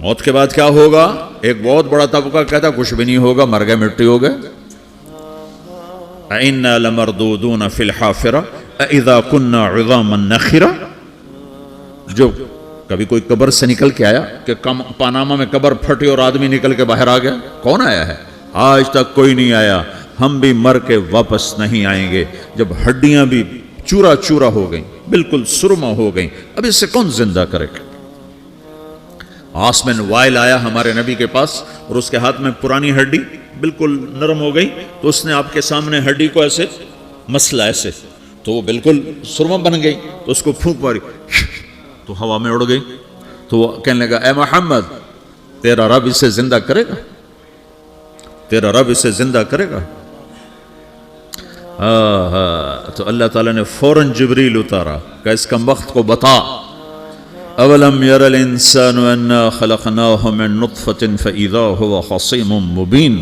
موت کے بعد کیا ہوگا؟ ایک بہت بڑا طبقہ کہتا کچھ بھی نہیں ہوگا، مر گئے، مٹی ہو گئے. اِنَّا لَمَرْدُودُونَ فِي الْحَافِرَةِ اِذَا كُنَّا عِظَامًا نَخِرَةً. جو کبھی کوئی قبر سے نکل کے آیا کہ پاناما میں قبر پھٹی اور آدمی نکل کے باہر آ گیا؟ کون آیا ہے؟ آج تک کوئی نہیں آیا. ہم بھی مر کے واپس نہیں آئیں گے. جب ہڈیاں بھی چورا چورا ہو گئیں، بالکل سرما ہو گئیں، اب اس سے کون زندہ کرے گا؟ آسمن وائل آیا ہمارے نبی کے پاس اور اس کے ہاتھ میں پرانی ہڈی بالکل نرم ہو گئی، تو اس نے آپ کے سامنے ہڈی کو ایسے مسلا ایسے، تو وہ بالکل سرما بن گئی. تو اس کو پھونک ماری تو ہوا میں اڑ گئی. تو وہ کہنے لگا اے محمد تیرا رب اسے زندہ کرے گا؟ تیرا رب اسے زندہ کرے گا؟ تو اللہ تعالیٰ نے فوراً جبریل اتارا کہ اس کم وقت کو بتا. اولم یر الانسان انا خلقناہ من نطفۃ فاذا هو خصیم مبین.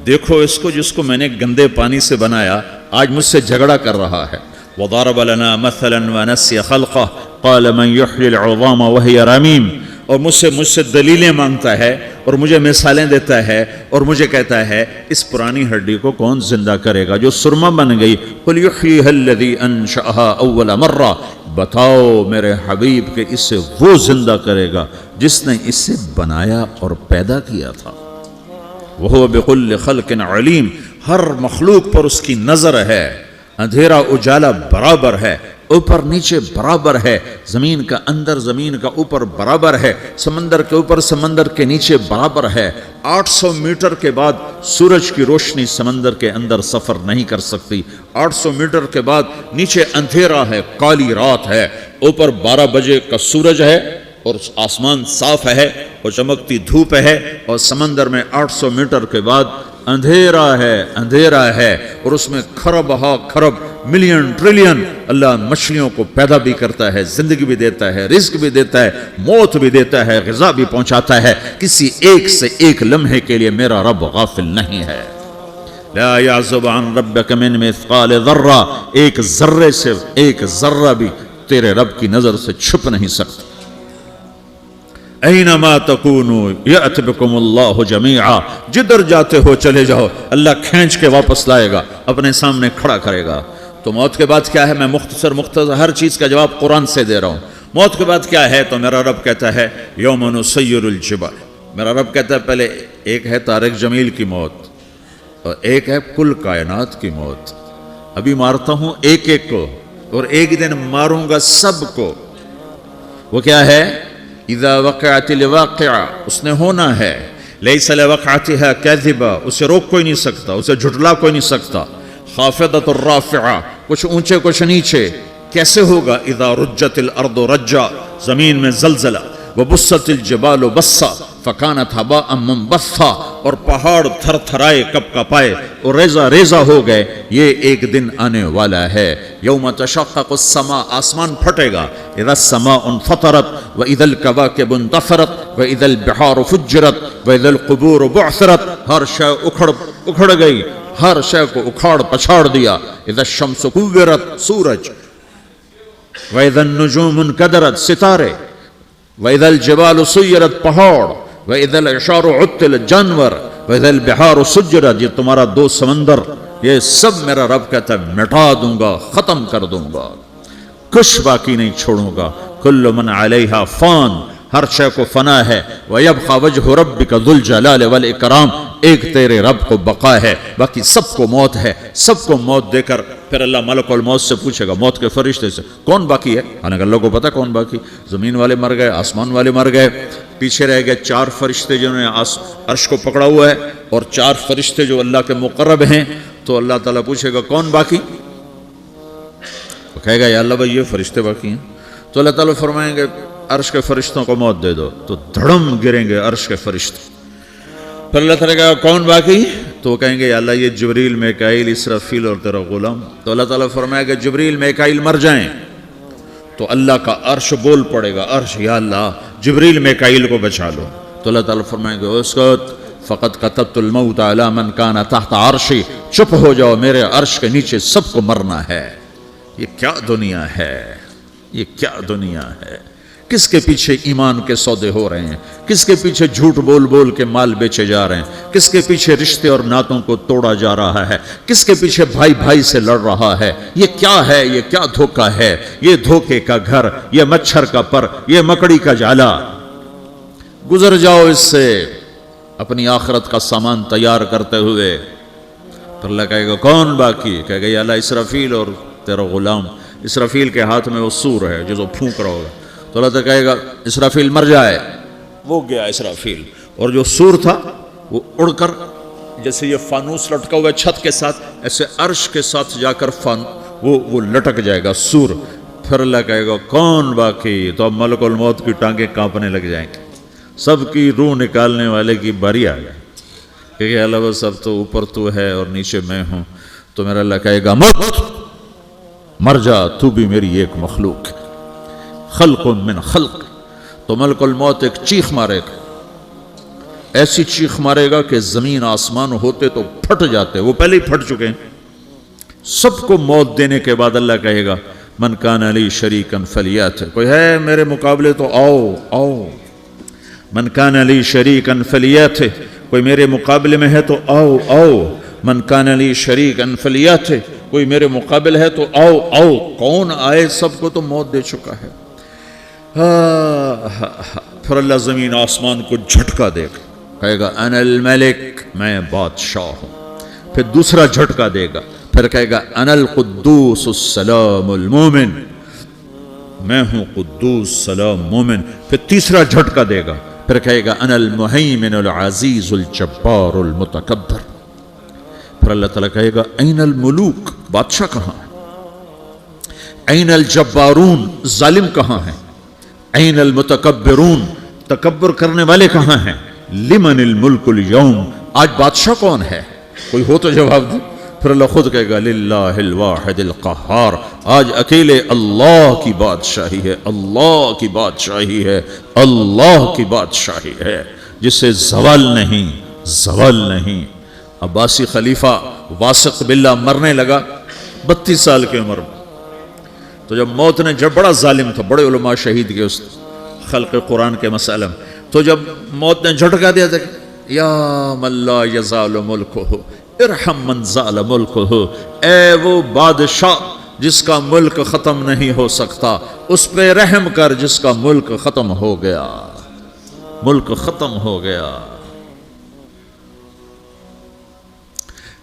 دیکھو اس کو جس کو میں نے گندے پانی سے بنایا آج مجھ سے جھگڑا کر رہا ہے. وضرب لنا مثلا ونسی خلقہ قال من یحیی العظام وہی رمیم. اور مجھ سے دلیلیں مانگتا ہے اور مجھے مثالیں دیتا ہے اور مجھے کہتا ہے اس پرانی ہڈی کو کون زندہ کرے گا جو سرما بن گئی؟ قل یحییھا الذی انشأھا اول مرہ. بتاؤ میرے حبیب کہ اسے وہ زندہ کرے گا جس نے اسے بنایا اور پیدا کیا تھا. وہو بکل خلق علیم. ہر مخلوق پر اس کی نظر ہے. اندھیرا اجالا برابر ہے، اوپر نیچے برابر ہے، زمین کا اندر زمین کا اوپر برابر ہے، سمندر کے اوپر سمندر کے نیچے برابر ہے. 800 میٹر کے بعد سورج کی روشنی سمندر کے اندر سفر نہیں کر سکتی. 800 میٹر کے بعد نیچے اندھیرا ہے، کالی رات ہے، اوپر 12 بجے کا سورج ہے اور آسمان صاف ہے اور چمکتی دھوپ ہے، اور سمندر میں 800 میٹر کے بعد اندھیرا ہے اور اس میں کھرب ہا کھرب ملین ٹریلین اللہ مچھلیوں کو پیدا بھی کرتا ہے، زندگی بھی دیتا ہے، رزق بھی دیتا ہے، موت بھی دیتا ہے، غذا بھی پہنچاتا ہے. کسی ایک سے ایک لمحے کے لیے میرا رب غافل نہیں ہے. لا يعزب عن ربك من مثقال ذرہ. ایک ذرے سے ایک ذرہ بھی تیرے رب کی نظر سے چھپ نہیں سکتا. اینما تکونوا یأت بکم اللہ جمیعا. جدھر جاتے ہو چلے جاؤ، اللہ کھینچ کے واپس لائے گا، اپنے سامنے کھڑا کرے گا. تو موت کے بعد کیا ہے؟ میں مختصر ہر چیز کا جواب قرآن سے دے رہا ہوں. موت کے بعد کیا ہے؟ تو میرا رب کہتا ہے یوم نسیر الجبال. میرا رب کہتا ہے پہلے ایک ہے طارق جمیل کی موت اور ایک ہے کل کائنات کی موت. ابھی مارتا ہوں ایک ایک کو اور ایک دن ماروں گا سب کو. وہ کیا ہے؟ اذا وقعت الواقعہ. اس نے ہونا ہے. لیس لوقعتها کاذبہ. اسے روک کوئی نہیں سکتا، اسے جھٹلا کوئی نہیں سکتا. خافضۃ الرافعہ. کچھ اونچے کچھ نیچے. کیسے ہوگا؟ اذا رجت الارض رجا. زمین میں زلزلہ. وبست الجبال بسا فکانت ہباء منبثا. اور پہاڑ تھر تھرائے کپ کپائے اور ریزہ ریزہ ہو گئے. یہ ایک دن آنے والا ہے. یوم تشقق السماء. آسمان پھٹے گا. اذا السماء انفطرت واذا الكواكب انتثرت واذا البحار فجرت واذا القبور بعثرت. ہر شے اکھڑ گئی، ہر شے کو اکھاڑ پچھاڑ دیا. اذا الشمس کورت. سورج. واذا النجوم انکدرت. ستارے. وَإِذَا الْجِبَالُ سُيِّرَتْ. پہاڑ. وَإِذَا الْعِشَارُ عُطِّلَتْ. جانور. وَإِذَا الْبِحَارُ سُجِّرَتْ. یہ تمہارا 2 سمندر، یہ سب میرا رب کہتا ہے مٹا دوں گا، ختم کر دوں گا، کچھ باقی نہیں چھوڑوں گا. كُلُّ مَنْ عَلَيْهَا فان. ہر شے کو فنا ہے. وَيَبْقَى وَجْهُ رَبِّكَ ذُو الْجَلَالِ وَالْإِكْرَامِ. ایک تیرے رب کو بقا ہے، باقی سب کو موت ہے. سب کو موت دے کر پھر اللہ ملک الموت سے پوچھے گا، موت کے فرشتے سے کون باقی ہے؟ حالانکہ اللہ کو پتا کون باقی. زمین والے مر گئے، آسمان والے مر گئے، پیچھے رہ گئے 4 فرشتے جنہوں نے عرش کو پکڑا ہوا ہے اور 4 فرشتے جو اللہ کے مقرب ہیں. تو اللہ تعالیٰ پوچھے گا کون باقی؟ وہ کہے گا یا اللہ بھائی یہ فرشتے باقی ہیں. تو اللہ تعالیٰ فرمائیں گے عرش کے فرشتوں کو موت دے دو. تو دھڑم گریں گے عرش کے فرشتے. پھر اللہ تعالیٰ کہا کون باقی؟ تو وہ کہیں گے یا اللہ یہ جبریل میکائیل اسرافیل اور تیرا غلام. تو اللہ تعالیٰ فرمائے گا جبریل میکائیل مر جائیں تو اللہ کا عرش بول پڑے گا. عرش یا اللہ جبریل میکائیل کو بچا لو. تو اللہ تعالیٰ فرمائے گا اسکت فقط کتبت الموت علی من کان تحت عرشی. چپ ہو جاؤ، میرے عرش کے نیچے سب کو مرنا ہے. یہ کیا دنیا ہے، یہ کیا دنیا ہے. کس کے پیچھے ایمان کے سودے ہو رہے ہیں، کس کے پیچھے جھوٹ بول بول کے مال بیچے جا رہے ہیں، کس کے پیچھے رشتے اور ناتوں کو توڑا جا رہا ہے، کس کے پیچھے بھائی بھائی سے لڑ رہا ہے، یہ کیا ہے، یہ کیا دھوکہ ہے، یہ دھوکے کا گھر، یہ مچھر کا پر، یہ مکڑی کا جالا۔ گزر جاؤ اس سے اپنی آخرت کا سامان تیار کرتے ہوئے۔ پھر اللہ کہے گا کون باقی؟ کہے گا یا اللہ اسرافیل اور تیرا غلام۔ اسرافیل کے ہاتھ میں وہ سور ہے جو پھونک رہا ہوگا، تو اللہ تعالیٰ کہے گا اسرافیل مر جائے، وہ گیا اسرافیل، اور جو سور تھا وہ اڑ کر جیسے یہ فانوس لٹکا ہوا ہے چھت کے ساتھ، ایسے عرش کے ساتھ جا کر وہ لٹک جائے گا سور۔ پھر اللہ کہے گا کون باقی؟ تو اب ملک الموت کی ٹانگیں کانپنے لگ جائیں گے، سب کی روح نکالنے والے کی باری آ گئی، کہ اللہ وہ سب تو اوپر تو ہے اور نیچے میں ہوں۔ تو میرا اللہ کہے گا موت مر جا، تو بھی میری ایک مخلوق ہے، خلق من خلق۔ تو ملک الموت ایک چیخ مارے گا، ایسی چیخ مارے گا کہ زمین آسمان ہوتے تو پھٹ جاتے، وہ پہلے ہی پھٹ چکے ہیں۔ سب کو موت دینے کے بعد اللہ کہے گا من کان لی شریکا فلیات، کوئی ہے میرے مقابلے تو آؤ آؤ، من کان لی شریکا فلیات، کوئی میرے مقابلے میں ہے تو آؤ آؤ، من کان لی شریکا فلیات، کوئی میرے مقابل ہے تو آؤ آؤ۔ کون آئے؟ سب کو تو موت دے چکا ہے۔ پھر اللہ زمین آسمان کو جھٹکا دے گا، کہے گا انا الملک، میں بادشاہ ہوں۔ پھر دوسرا جھٹکا دے گا، پھر کہے گا انا القدوس السلام المومن، میں ہوں قدوس سلام مومن۔ پھر تیسرا جھٹکا دے گا، پھر کہے گا انا المہیمن العزیز الجبار المتکبر۔ پھر اللہ تعالیٰ کہے گا این الملوک، بادشاہ کہاں ہے؟ این الجبارون، ظالم کہاں ہیں؟ این المتکبرون، تکبر کرنے والے کہاں ہیں؟ لمن الملک اليوم، آج بادشاہ کون ہے؟ کوئی ہو تو جواب دے۔ پھر اللہ خود کہے گا للہ الواحد القہار، آج اکیلے اللہ کی بادشاہی ہے، اللہ کی بادشاہی ہے، اللہ کی بادشاہی ہے، جس سے زوال نہیں، زوال نہیں۔ عباسی خلیفہ واسق باللہ مرنے لگا 32 سال کی عمر میں، تو جب موت نے، جب بڑا ظالم تھا، بڑے علماء شہید کے اس خلق قرآن کے مسئلہ میں، تو جب موت نے جھٹکا دیا تھا یا من لا یزال ملکہ ارحم من زال ملکہ، اے وہ بادشاہ جس کا ملک ختم نہیں ہو سکتا، اس پہ رحم کر جس کا ملک ختم ہو گیا، ملک ختم ہو گیا۔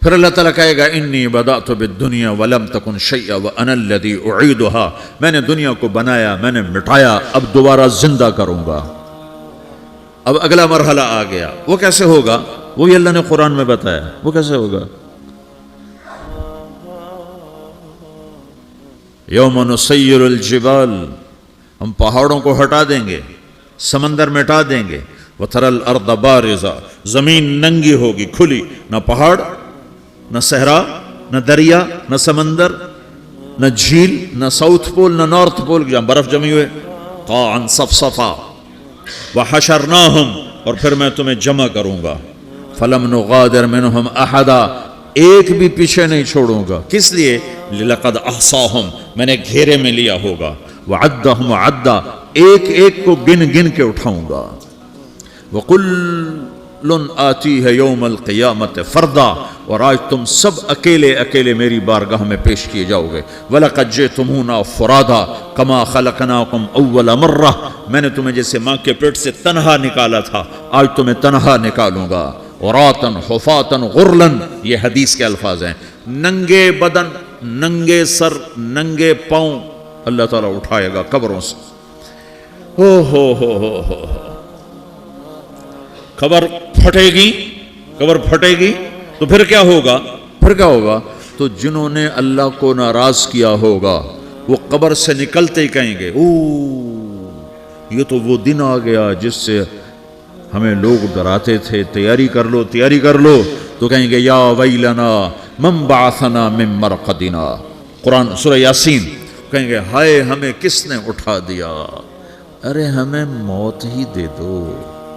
پھر اللہ تعالیٰ کہے گا انی بدأت بالدنیا ولم تکن شیئا وانا الذی اعیدها، میں نے دنیا کو بنایا، میں نے مٹایا، اب دوبارہ زندہ کروں گا۔ اب اگلا مرحلہ آ گیا، وہ کیسے ہوگا؟ وہی اللہ نے قرآن میں بتایا، وہ کیسے ہوگا؟ یوم نسیر الجبال، ہم پہاڑوں کو ہٹا دیں گے، سمندر مٹا دیں گے، وتری الارض بارزہ، زمین ننگی ہوگی، کھلی، نہ پہاڑ، نہ صحرا، نہ دریا، نہ سمندر، نہ جھیل، نہ ساؤتھ پول، نہ نارتھ پول جہاں برف جمی ہوئے، قاعا صفصفا، وحشرناہم، اور پھر میں تمہیں جمع کروں گا، فلم نغادر منہم احدا، ایک بھی پیچھے نہیں چھوڑوں گا، کس لیے؟ لقد احصاہم، میں نے گھیرے میں لیا ہوگا، وعدہم عدا، ایک ایک کو گن گن کے اٹھاؤں گا، وَقُلٌ آتی ہے یوم القیامت فردا، اور آج تم سب اکیلے اکیلے میری بارگاہ میں پیش کیے جاؤ گے، وَلَقَدْ جِئْتُمُونَا فُرَادًا كَمَا خَلَقْنَاكُمْ أَوَّلَ مَرَّةٍ، میں نے تمہیں جیسے ماں کے پیٹ سے تنہا نکالا تھا، آج تمہیں تنہا نکالوں گا، عُرَاةً حُفَاةً غُرْلًا، یہ حدیث کے الفاظ ہیں، ننگے بدن، ننگے سر، ننگے پاؤں اللہ تعالیٰ اٹھائے گا قبروں سے۔ ہو قبر پھٹے گی، قبر پھٹے گی تو پھر کیا ہوگا؟ پھر کیا ہوگا؟ تو جنہوں نے اللہ کو ناراض کیا ہوگا وہ قبر سے نکلتے ہی کہیں گے یہ تو وہ دن آ گیا جس سے ہمیں لوگ ڈراتے تھے، تیاری کر لو تیاری کر لو، تو کہیں گے یا ویلنا من بعثنا من مرقدنا، قرآن سورہ یاسین، کہیں گے ہائے ہمیں کس نے اٹھا دیا، ارے ہمیں موت ہی دے دو،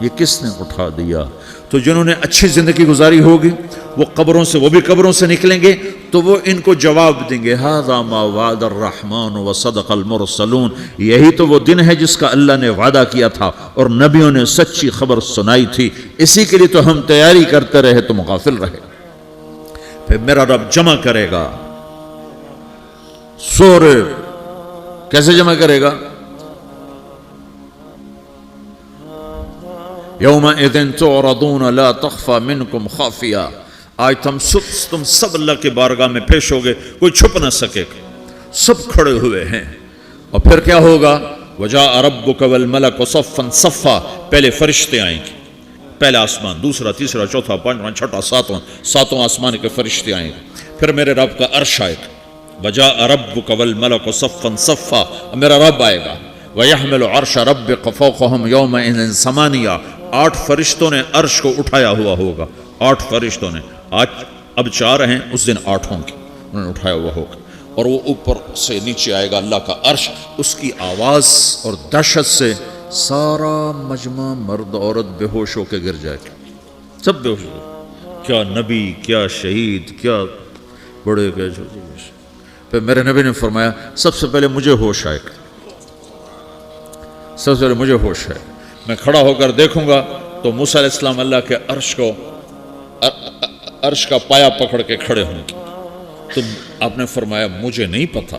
یہ کس نے اٹھا دیا۔ تو جنہوں نے اچھی زندگی گزاری ہوگی وہ قبروں سے، وہ بھی قبروں سے نکلیں گے تو وہ ان کو جواب دیں گے ھذا ما وعد الرحمن وصدق المرسلون، یہی تو وہ دن ہے جس کا اللہ نے وعدہ کیا تھا اور نبیوں نے سچی خبر سنائی تھی، اسی کے لیے تو ہم تیاری کرتے رہے، تم غافل رہے۔ پھر میرا رب جمع کرے گا سورے، کیسے جمع کرے گا؟ یومئذ تعرضون لا تخفى منکم خافیہ، آج تم سب اللہ کے بارگاہ میں پیش ہوگے، کوئی چھپ نہ سکے گا، سب کھڑے ہوئے ہیں۔ اور پھر کیا ہوگا؟ وجاء ربک والملک صفا صفا، پہلے فرشتے آئیں گے، پہلا آسمان، دوسرا، تیسرا، چوتھا، پانچواں، چھٹا، ساتواں آسمان کے فرشتے آئیں گے۔ پھر میرے رب کا عرش آئے گا، وجاء ربک والملک صفا صفا، میرا رب آئے گا، وَيَحْمِلُ عَرْشَ رَبِّكَ فَوْقَهُمْ يَوْمَئِذٍ ثَمَانِيَةٌ، 8 فرشتوں نے عرش کو اٹھایا ہوا ہوگا، 8 فرشتوں نے، آج اب 4 ہیں، اس دن 8 ہوں گے، انہوں نے اٹھایا ہوا ہوگا، اور وہ اوپر سے نیچے آئے گا اللہ کا عرش، اس کی آواز اور دہشت سے سارا مجمع مرد عورت بے ہوش ہو کے گر جائے گا، سب بے ہوش ہو، کیا نبی، کیا شہید، کیا بڑے، کیا چھوٹے۔ پھر میرے نبی نے فرمایا سب سے پہلے مجھے ہوش آئے گا، سب سے پہلے مجھے ہوش ہے، میں کھڑا ہو کر دیکھوں گا تو موسیٰ علیہ السلام اللہ کے عرش کا پایا پکڑ کے کھڑے ہوں گے۔ تو آپ نے فرمایا مجھے نہیں پتا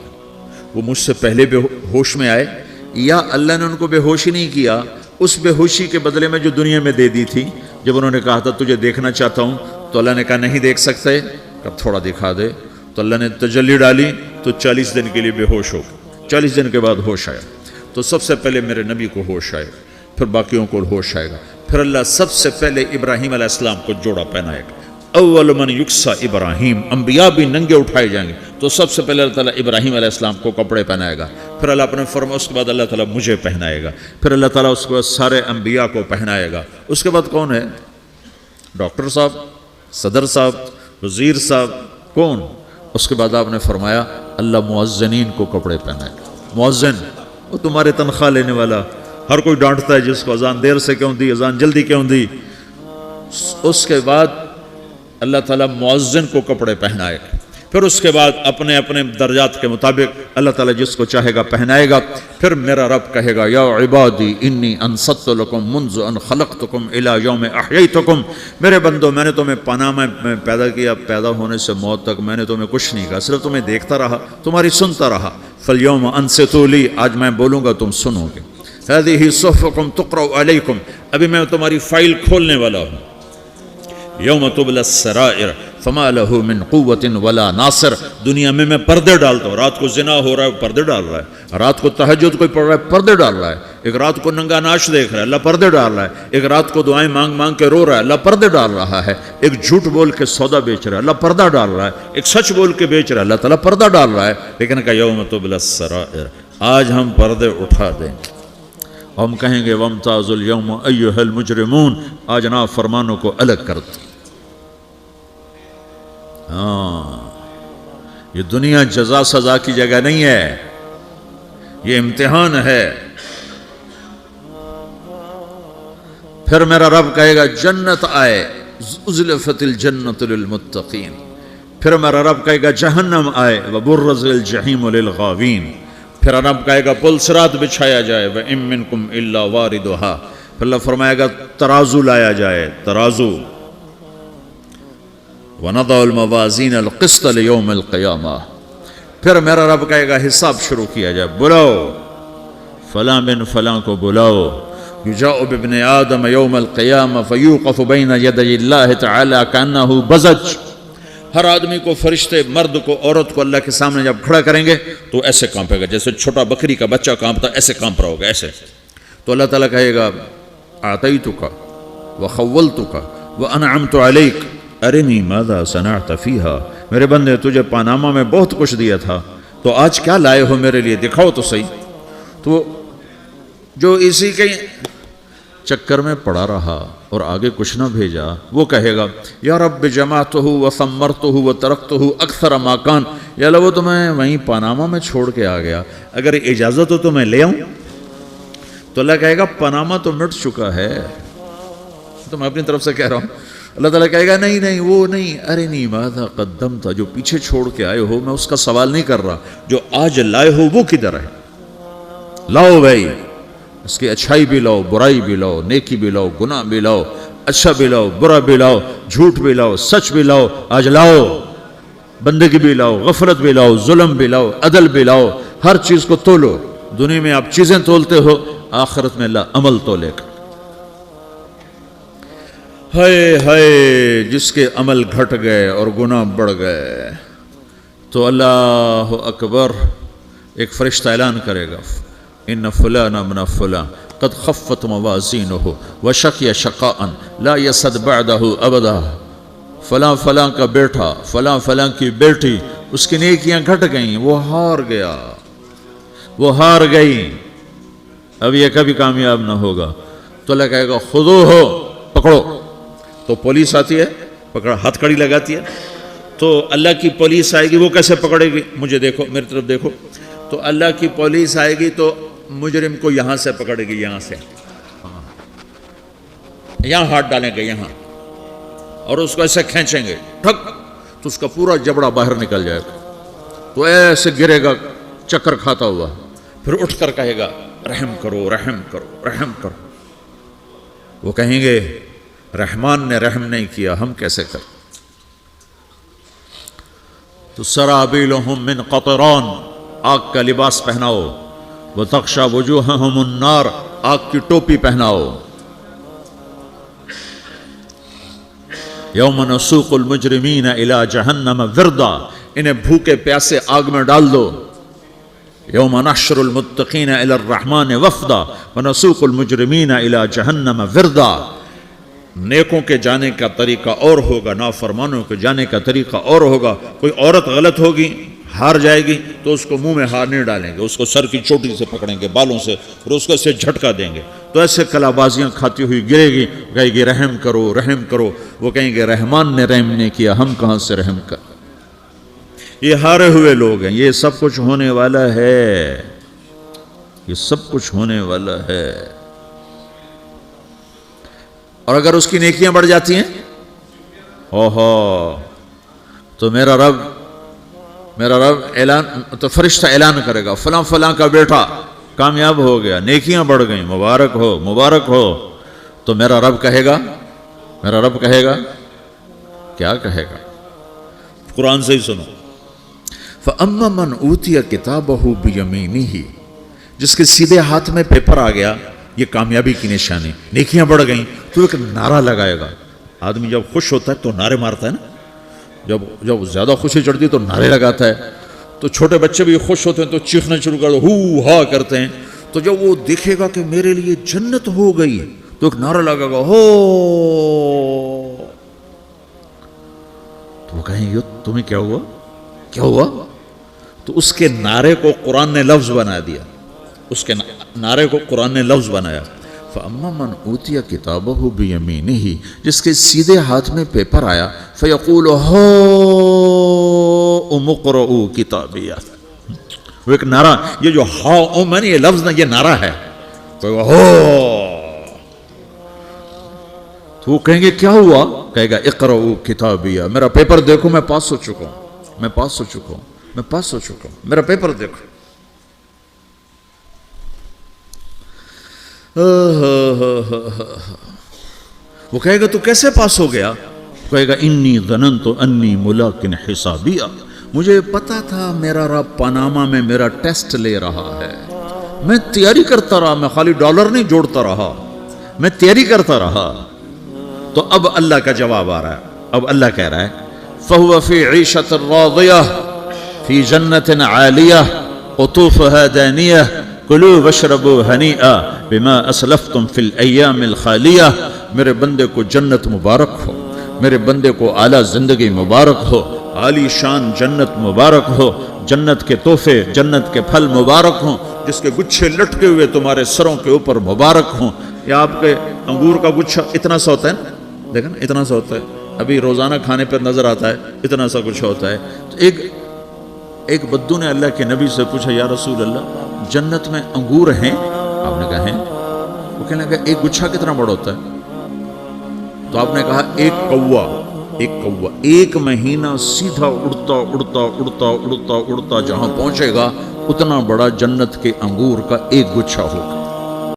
وہ مجھ سے پہلے بے ہوش میں آئے یا اللہ نے ان کو بے ہوشی نہیں کیا، اس بے ہوشی کے بدلے میں جو دنیا میں دے دی تھی، جب انہوں نے کہا تھا تجھے دیکھنا چاہتا ہوں تو اللہ نے کہا نہیں دیکھ سکتے، اب تھوڑا دکھا دے، تو اللہ نے تجلی ڈالی تو 40 دن کے لیے بے ہوش ہو گئے، 40 دن کے بعد ہوش آیا۔ تو سب سے پہلے میرے نبی کو ہوش آئے گا، پھر باقیوں کو ہوش آئے گا، پھر اللہ سب سے پہلے ابراہیم علیہ السلام کو جوڑا پہنائے گا، اول من یکسا ابراہیم، انبیاء بھی ننگے اٹھائے جائیں گے، تو سب سے پہلے اللہ تعالیٰ ابراہیم علیہ السلام کو کپڑے پہنائے گا، پھر اللہ اپنے فرما، اس کے بعد اللہ تعالیٰ مجھے پہنائے گا، پھر اللہ تعالیٰ اس کے بعد سارے انبیاء کو پہنائے گا۔ اس کے بعد کون ہے؟ ڈاکٹر صاحب، صدر صاحب، وزیر صاحب، کون؟ اس کے بعد آپ نے فرمایا اللہ مؤذنین کو کپڑے پہنائے گا۔ مؤذن وہ تمہارے تنخواہ لینے والا، ہر کوئی ڈانٹتا ہے جس کو اذان دیر سے کیوں دی، اذان جلدی کیوں دی۔ اس کے بعد اللہ تعالیٰ مؤذن کو کپڑے پہنائے گا، پھر اس کے بعد اپنے اپنے درجات کے مطابق اللہ تعالیٰ جس کو چاہے گا پہنائے گا۔ پھر میرا رب کہے گا یا عبادی انی انصت لکم منذ ان خلقتکم الی یوم احییتکم، میرے بندو میں نے تمہیں پناہ میں پیدا کیا، پیدا ہونے سے موت تک میں نے تمہیں کچھ نہیں کہا، صرف تمہیں دیکھتا رہا، تمہاری سنتا رہا۔ فالیوم انصتوا لی، آج میں بولوں گا تم سنو گے۔ ہذہ صحفکم تقرأ علیکم، ابھی میں تمہاری فائل کھولنے والا ہوں۔ یوم تبلی السرائر فما لہ من قوت ولا ناصر، دنیا میں پردے ڈالتا ہوں، رات کو زنا ہو رہا ہے پردے ڈال رہا ہے، رات کو تہجد کوئی پڑھ رہا ہے پردے ڈال رہا ہے، ایک رات کو ننگا ناچ دیکھ رہا ہے اللہ پردے ڈال رہا ہے، ایک رات کو دعائیں مانگ مانگ کے رو رہا ہے اللہ پردے ڈال رہا ہے، ایک جھوٹ بول کے سودا بیچ رہا ہے اللہ پردہ ڈال رہا ہے، ایک سچ بول کے بیچ رہا ہے اللہ تعالیٰ پردہ ڈال رہا ہے۔ لیکن کہ یوم تبلی السرائر، آج ہم پردے اٹھا دیں گے، ہم کہیں گے وامتازوا اليوم ایھا المجرمون، آج نافرمانوں کو الگ کر دو۔ ہاں، یہ دنیا جزا سزا کی جگہ نہیں ہے، یہ امتحان ہے۔ پھر میرا رب کہے گا جنت آئے، ازلفت الجنت للمتقین، پھر میرا رب کہے گا جہنم آئے، وبرزت الجحیم للغاوین، پھر رب کہے گا پل صراط بچھایا جائے، وَإِن مِّنكُمْ إِلَّا وَارِدُهَا، پھر اللہ فرمائے گا ترازو لایا جائے، ترازو، وَنَضَعُ الْمَوَازِينَ الْقِسْطَ لِيَوْمِ الْقِيَامَةِ، پھر میرا رب کہے گا حساب شروع کیا جائے، بلاؤ فلاں بن فلاں کو بلاؤ، یجاء بابن آدم یوم القیامہ فیوقف بین یدی اللہ تعالی کأنہ بزج، ہر آدمی کو، فرشتے، مرد کو، عورت کو اللہ کے سامنے جب کھڑا کریں گے تو ایسے کانپے گا جیسے چھوٹا بکری کا بچہ کانپتا، ایسے کانپ رہا ہوگا ایسے۔ تو اللہ تعالیٰ کہے گا اعطیتک وخولتک وانعمت علیک ارنی ماذا صنعت فیہا، میرے بندے تجھے پاناما میں بہت کچھ دیا تھا تو آج کیا لائے ہو میرے لیے، دکھاؤ تو صحیح۔ تو جو اسی کے چکر میں پڑا رہا اور آگے کچھ نہ بھیجا، وہ کہے گا یا رب جمعتہ وثمرتہ وترکتہ اکثر ما کان، یا اللہ وہ تو میں وہیں پاناما میں چھوڑ کے آ گیا، اگر اجازت ہو تو میں لے آؤں۔ تو اللہ کہے گا پاناما تو مٹ چکا ہے، تو میں اپنی طرف سے کہہ رہا ہوں اللہ تعالیٰ کہے گا نہیں نہیں وہ نہیں، ارے نہیں ماذا قدمت، جو پیچھے چھوڑ کے آئے ہو میں اس کا سوال نہیں کر رہا، جو آج لائے ہو وہ کدھر ہے؟ لاؤ بھائی، اس کی اچھائی بھی لاؤ، برائی بھی لاؤ، نیکی بھی لاؤ، گناہ بھی لاؤ، اچھا بھی لاؤ، برا بھی لاؤ، جھوٹ بھی لاؤ، سچ بھی لاؤ، آج لاؤ، بندگی بھی لاؤ، غفلت بھی لاؤ، ظلم بھی لاؤ، عدل بھی لاؤ، ہر چیز کو تولو۔ دنیا میں آپ چیزیں تولتے ہو، آخرت میں اللہ عمل تولے گا۔ ہائے ہائے جس کے عمل گھٹ گئے اور گناہ بڑھ گئے، تو اللہ اکبر، ایک فرشتہ اعلان کرے گا ان فلان من فلان قد خفت موازینہ وشقی شقاء لا یسد بعدہ ابدا، فلاں فلاں کا بیٹا، فلاں فلاں کی بیٹی، اس کی نیکیاں گھٹ گئیں، وہ ہار گیا، وہ ہار گئی، اب یہ کبھی کامیاب نہ ہوگا۔ تو اللہ کہے گا خودو ہو، پکڑو۔ تو پولیس آتی ہے، پکڑا، ہاتھ کڑی لگاتی ہے، تو اللہ کی پولیس آئے گی، وہ کیسے پکڑے گی؟ مجھے دیکھو، میری طرف دیکھو، تو اللہ کی پولیس آئے گی تو مجرم کو یہاں سے پکڑے گی، یہاں سے، یہاں ہاتھ ڈالیں گے یہاں، اور اس کو ایسے کھینچیں گے، ٹھک، تو اس کا پورا جبڑا باہر نکل جائے گا، تو ایسے گرے گا چکر کھاتا ہوا، پھر اٹھ کر کہے گا رحم کرو، رحم کرو، رحم کرو۔ وہ کہیں گے رحمان نے رحم نہیں کیا، ہم کیسے کریں؟ تو سرابیلہم من قطران، آگ کا لباس پہناؤ، وتغشی وجوہہم النار، آگ کی ٹوپی پہناؤ۔ یوم نسوق المجرمین الی جہنم وردا، انہیں بھوکے پیاسے آگ میں ڈال دو۔ یوم نحشر المتقین الی الرحمن وفدا ونسوق المجرمین الی جہنم وردا۔ نیکوں کے جانے کا طریقہ اور ہوگا، نافرمانوں کے جانے کا طریقہ اور ہوگا۔ کوئی عورت غلط ہوگی، ہار جائے گی، تو اس کو منہ میں ہار نہیں ڈالیں گے، اس کو سر کی چوٹی سے پکڑیں گے، بالوں سے، اور اس کو ایسے جھٹکا دیں گے، تو ایسے کلا بازیاں کھاتی ہوئی گرے گی، کہے گی رحم کرو، رحم کرو۔ وہ کہیں گے رحمان نے رحم نہیں کیا، ہم کہاں سے رحم کر۔ یہ ہارے ہوئے لوگ ہیں، یہ سب کچھ ہونے والا ہے، یہ سب کچھ ہونے والا ہے۔ اور اگر اس کی نیکیاں بڑھ جاتی ہیں، اوہو، تو میرا رب اعلان، تو فرشتہ اعلان کرے گا فلاں فلاں کا بیٹا کامیاب ہو گیا، نیکیاں بڑھ گئیں، مبارک ہو، مبارک ہو۔ تو میرا رب کہے گا کیا کہے گا؟ قرآن سے ہی سنو۔ فَأَمَّا مَنْ أُوتِيَ كِتَابَهُ بِيَمِينِهِ، جس کے سیدھے ہاتھ میں پیپر آ گیا، یہ کامیابی کی نشانی، نیکیاں بڑھ گئیں، تو ایک نعرہ لگائے گا۔ آدمی جب خوش ہوتا ہے تو نعرے مارتا ہے نا، جب زیادہ خوشی چڑھتی ہے تو نعرے لگاتا ہے۔ تو چھوٹے بچے بھی خوش ہوتے ہیں تو چیخنا شروع کر دو، ہو ہا کرتے ہیں۔ تو جب وہ دیکھے گا کہ میرے لیے جنت ہو گئی، تو ایک نعرہ لگے گا، ہو، تو وہ کہیں گے تمہیں کیا ہوا، کیا ہوا؟ تو اس کے نعرے کو قرآن نے لفظ بنا دیا، اس کے نعرے کو قرآن نے لفظ بنایا۔ فَأَمَّا مَنْ أُوتِيَ كِتَابَهُ بِيَمِينِهِ، جس کے سیدھے ہاتھ میں پیپر آیا، فَيَقُولُ هَاؤْمُ اقْرَءُوا كِتَابِيَهْ، وہ ایک نعرہ، یہ جو ہاؤ میں نے یہ لفظ نہ، یہ نعرہ ہے، تو وہ کہیں گے کیا ہوا؟ کہے گا اقرؤوا کتابیہ، میرا پیپر دیکھو، میں پاس ہو چکا ہوں، میں پاس ہو چکا ہوں، میں پاس ہو چکا ہوں، میرا پیپر دیکھو۔ وہ کہے گا تو کیسے پاس ہو گیا؟ کہے گا انی ظننت انی ملاق حسابیہ، مجھے پتا تھا میرا رب پاناما میں میرا ٹیسٹ لے رہا ہے، میں تیاری کرتا رہا، میں خالی ڈالر نہیں جوڑتا رہا، میں تیاری کرتا رہا۔ تو اب اللہ کا جواب آ رہا ہے، اب اللہ کہہ رہا ہے فَهُوَ فِي عِيشَةٍ رَاضِيَةٍ فِي جَنَّةٍ عَالِيَةٍ قُطُوفُهَا دَانِيَةٌ كُلُوا وَاشْرَبُوا هَنِيئًا بِمَا أَسْلَفْتُمْ فِي الْأَيَّامِ الْخَالِيَةِ، میرے بندے کو جنت مبارک ہو، میرے بندے کو اعلیٰ زندگی مبارک ہو، عالی شان جنت مبارک ہو، جنت کے تحفے، جنت کے پھل مبارک ہوں، جس کے گچھے لٹکے ہوئے تمہارے سروں کے اوپر مبارک ہوں۔ یا آپ کے انگور کا گچھا اتنا سا ہوتا ہے نا، دیکھا نا اتنا سا ہوتا ہے، ابھی روزانہ کھانے پر نظر آتا ہے، اتنا سا گچھا ہوتا ہے۔ تو ایک بدو نے اللہ کے نبی سے پوچھا یا رسول اللہ جنت میں انگور ہیں؟ آپ نے کہا ہیں۔ وہ کہنے لگا ایک گچھا کتنا بڑا ہوتا ہے؟ تو آپ نے کہا ایک کوا 1 مہینہ سیدھا اڑتا اڑتا اڑتا اڑتا اڑتا جہاں پہنچے گا اتنا بڑا جنت کے انگور کا ایک گچھا ہوگا.